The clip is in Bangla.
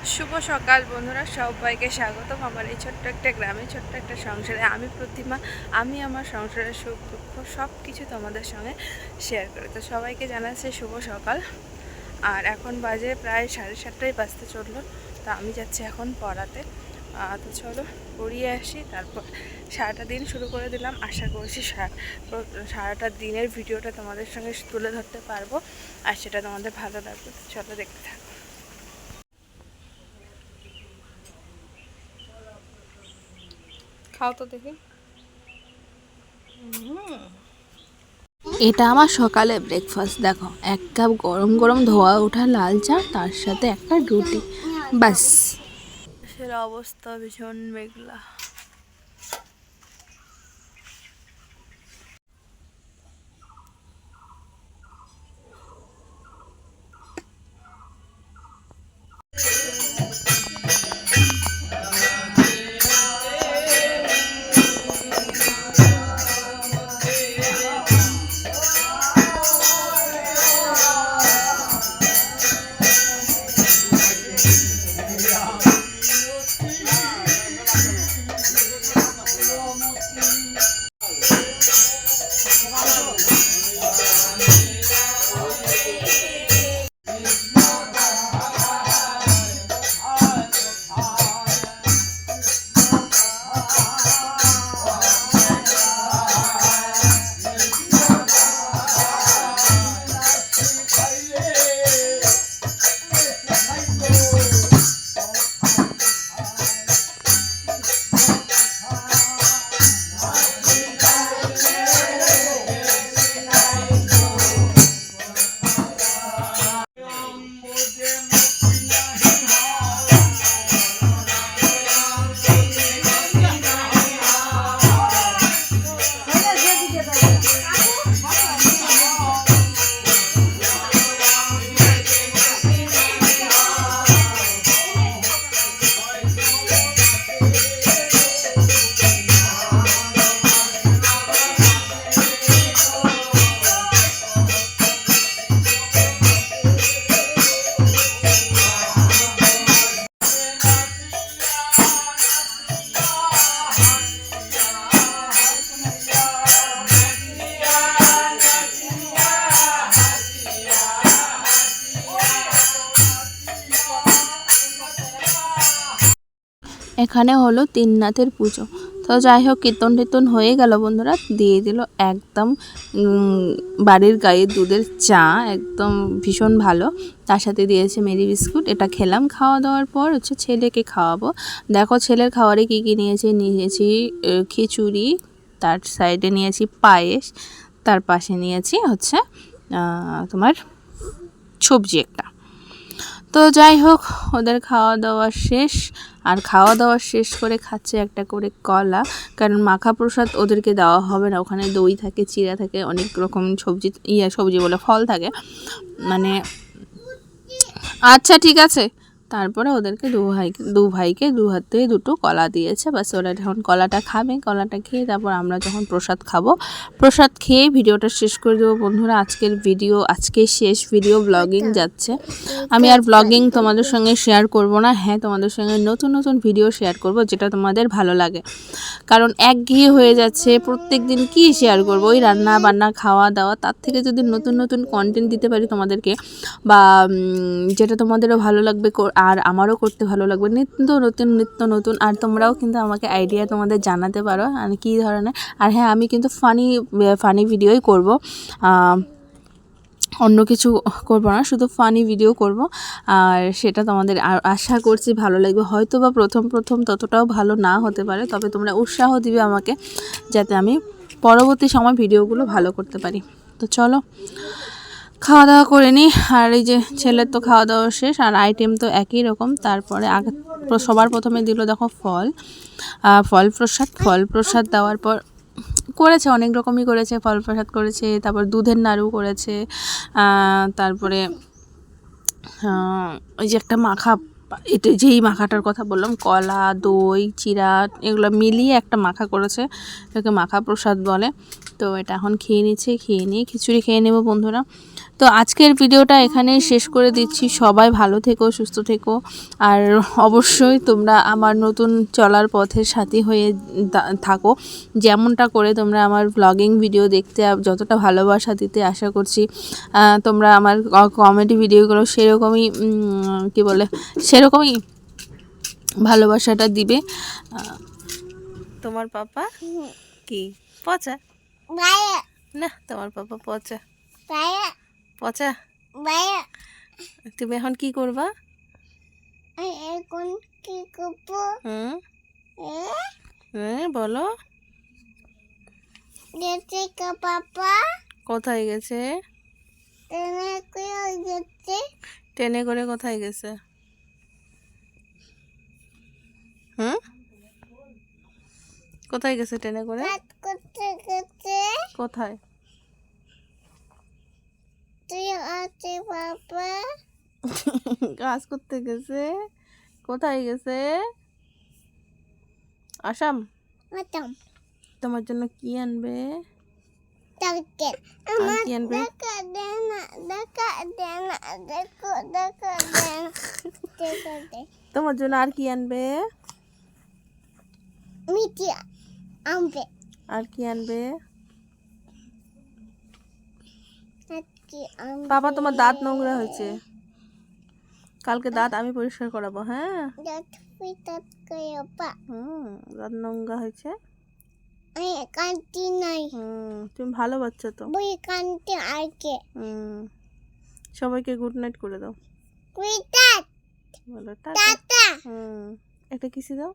শুভ সকাল বন্ধুরা, সবাইকে স্বাগতম আমার এই ছোট্ট একটা গ্রামে, ছোট্ট একটা সংসারে। আমি প্রতিমা। আমি আমার সংসারের সুখ দুঃখ সব কিছু তোমাদের সঙ্গে শেয়ার করি। তো সবাইকে জানাচ্ছি শুভ সকাল। আর এখন বাজে প্রায় 7:30 বাজতে চললো। তো আমি যাচ্ছি এখন পড়াতে। তো চলো পড়িয়ে আসি, তারপর সারাটা দিন শুরু করে দিলাম। আশা করছি সারাটা দিনের ভিডিওটা তোমাদের সঙ্গে তুলে ধরতে পারবো, আর সেটা তোমাদের ভালো লাগবে। চলো দেখতে থাকো। খাও তো দেখি। এটা আমার সকালে ব্রেকফাস্ট। দেখো, এক কাপ গরম গরম ধোয়া ওঠা লাল চা, তার সাথে একটা রুটি, বাস। দেশের অবস্থা ভীষণ মেঘলা। এখানে হলো তিননাথের পুজো। তো যাই হোক, কীর্তন টীর্তন হয়ে গেল বন্ধুরা, দিয়ে দিল একদম বাড়ির গায়ে দুধের চা, একদম ভীষণ ভালো। তার সাথে দিয়েছে মেরি বিস্কুট। এটা খেলাম। খাওয়া দাওয়ার পর হচ্ছে ছেলেকে খাওয়াবো। দেখো ছেলের খাবারে কী কী নিয়েছি খিচুড়ি, তার সাইডে নিয়েছি পায়েস, তার পাশে নিয়েছি হচ্ছে তোমার সবজি একটা। তো যাই হোক, ওদের খাওয়া দাওয়া শেষ। আর খাওয়া দাওয়া শেষ করে খাচ্ছে একটা করে কলা, কারণ মাখা প্রসাদ ওদেরকে দেওয়া হবে না। ওখানে দই থাকে, চিড়া থাকে, অনেক রকম সবজি বলে ফল থাকে মানে। আচ্ছা ঠিক আছে। তারপরে ওদেরকে দু ভাইকে দু হাতে দুটো কলা দিয়েছে। বাস ওরা যখন কলাটা খাবে, কলাটা খেয়ে তারপর আমরা যখন প্রসাদ খাবো, প্রসাদ খেয়ে ভিডিওটা শেষ করে দেবো বন্ধুরা। আজকে শেষ ভিডিও ব্লগিং যাচ্ছে। আমি আর ব্লগিং তোমাদের সঙ্গে শেয়ার করব না। হ্যাঁ, তোমাদের সঙ্গে নতুন নতুন ভিডিও শেয়ার করব, যেটা তোমাদের ভালো লাগে। কারণ একঘেয়ে হয়ে যাচ্ছে, প্রত্যেক দিন কী শেয়ার করবো, ওই রান্না বান্না খাওয়া দাওয়া। তার থেকে যদি নতুন নতুন কন্টেন্ট দিতে পারি তোমাদেরকে, বা যেটা তোমাদেরও ভালো লাগবে আর আমারও করতে ভালো লাগবে, নিত্য নতুন। আর তোমরাও কিন্তু আমাকে আইডিয়া তোমাদের জানাতে পারো আর কী ধরনের। আর হ্যাঁ, আমি কিন্তু ফানি ভিডিওই করব, অন্য কিছু করব না, শুধু ফানি ভিডিও করব। আর সেটা তোমাদের আশা করছি ভালো লাগবে। হয়তো বা প্রথম ততটাও ভালো না হতে পারে, তবে তোমরা উৎসাহ দিবে আমাকে, যাতে আমি পরবর্তী সময় ভিডিওগুলো ভালো করতে পারি। তো চলো খাওয়া দাওয়া করে নিই। আর এই যে ছেলের তো খাওয়া দাওয়া শেষ, আর আইটেম তো একই রকম। তারপরে সবার প্রথমে দিল দেখো ফল প্রসাদ দেওয়ার পর করেছে অনেক রকমই করেছে। ফল প্রসাদ করেছে, তারপর দুধের নাড়ু করেছে, তারপরে ওই যে একটা মাখা, এটা যেই মাখাটার কথা বললাম, কলা দই চিড়া এগুলো মিলিয়ে একটা মাখা করেছে, এটাকে মাখা প্রসাদ বলে। তো এটা এখন খেয়ে নিয়ে খিচুড়ি খেয়ে নেব বন্ধুরা। তো আজকের ভিডিওটা এখানেই শেষ করে দিচ্ছি। সবাই ভালো থেকো, সুস্থ থেকো, আর অবশ্যই তোমরা আমার নতুন চলার পথের সাথী হয়ে থাকো। যেমনটা করে তোমরা আমার ব্লগিং ভিডিও দেখতে যতটা ভালোবাসা দিতে আশা করছি তোমরা আমার কমেডি ভিডিওগুলো সেরকমই সেরকমই ভালোবাসাটা দিবে। তোমার পাপা কি পচা না, তোমার পাপা পচা পচা। তুমি এখন কি করবা? এখন কি করবো? বলো। গেছে পাপা কোথায় গেছে? গেছে ট্রেনে করে কোথায় গেছে? কোথায় গেছে ট্রেনে করে? কাজ করতে গেছে। কোথায়? তুই আছে পাপা কাজ করতে গেছে। কোথায় গেছে? আসাম। মাতাম তোমার জন্য কি আনবে? তাকে আর আমার কি আনবে? দেখা দেনা দেখো দেখা দে তোমার জন্য আর কি আনবে? মিঠি আনবে আর কি আনবে? কি আনবে বাবা, তোমার দাঁত নোংরা হয়েছে। কালকে দাঁত আমি পরিষ্কার করাবো। হ্যাঁ, দাঁত পিতাত কয়বা দাঁত নোংরা হয়েছে। আমি কান্তি নাই তুমি ভালো বাচ্চা তো। বই কান্তি আগে সবাইকে গুড নাইট করে দাও। পিতাত বলো টাটা। টাটা একটা কিসি দাও।